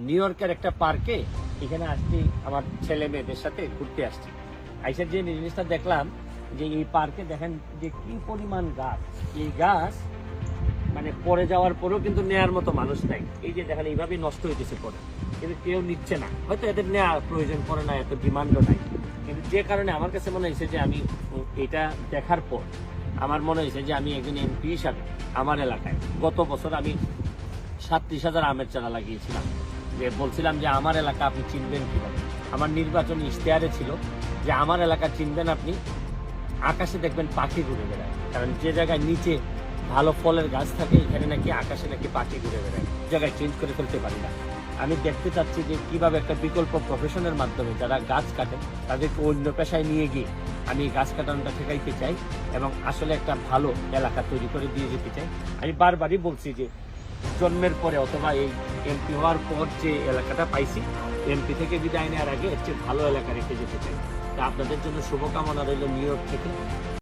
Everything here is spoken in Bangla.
নিউ ইয়র্কের একটা পার্কে এখানে আসছি আমার ছেলে মেয়েদের সাথে ঘুরতে আসছি। আইসার যে জিনিসটা দেখলাম যে এই পার্কে দেখেন যে কি পরিমাণ গাছ, এই গাছ মানে পড়ে যাওয়ার পরেও কিন্তু নেয়ার মতো মানুষ নাই। এই যে দেখেন এইভাবেই নষ্ট হইতেছে পরে, কিন্তু কেউ নিচ্ছে না। হয়তো এদের নেওয়ার প্রয়োজন পড়ে না, এত ডিমান্ডও নাই। কিন্তু যে কারণে আমার কাছে মনে হয়েছে যে আমি এটা দেখার পর আমার মনে হয়েছে যে আমি একজন এমপি হিসাবে আমার এলাকায় গত বছর আমি 37,000 আমের চারা লাগিয়েছিলাম। যে বলছিলাম যে আমার এলাকা আপনি চিনবেন কিভাবে। আমার নির্বাচনী ইশতেহারে ছিল যে আমার এলাকা চিনবেন আপনি আকাশে দেখবেন পাখি ঘুরে বেড়ায়। কারণ যে জায়গায় নিচে ভালো ফলের গাছ থাকে এখানে নাকি আকাশে নাকি পাখি ঘুরে বেড়ায়, জায়গায় চেঞ্জ করে ফেলতে পারি না। আমি দেখতে চাচ্ছি যে কিভাবে একটা বিকল্প প্রফেশনের মাধ্যমে যারা গাছ কাটে তাদেরকে অন্য পেশায় নিয়ে গিয়ে আমি গাছ কাটানোটা ঠেকাইতে চাই এবং আসলে একটা ভালো এলাকা তৈরি করে দিয়ে যেতে চাই। আমি বারবারই বলছি যে জন্মের পরে অথবা এই এমপি হওয়ার পর যে এলাকাটা পাইছি, এমপি থেকে বিদায় নেওয়ার আগে এর চেয়ে ভালো এলাকা রেখে যেতে চাই। তা আপনাদের জন্য শুভকামনা রইল নিউ ইয়র্ক থেকে।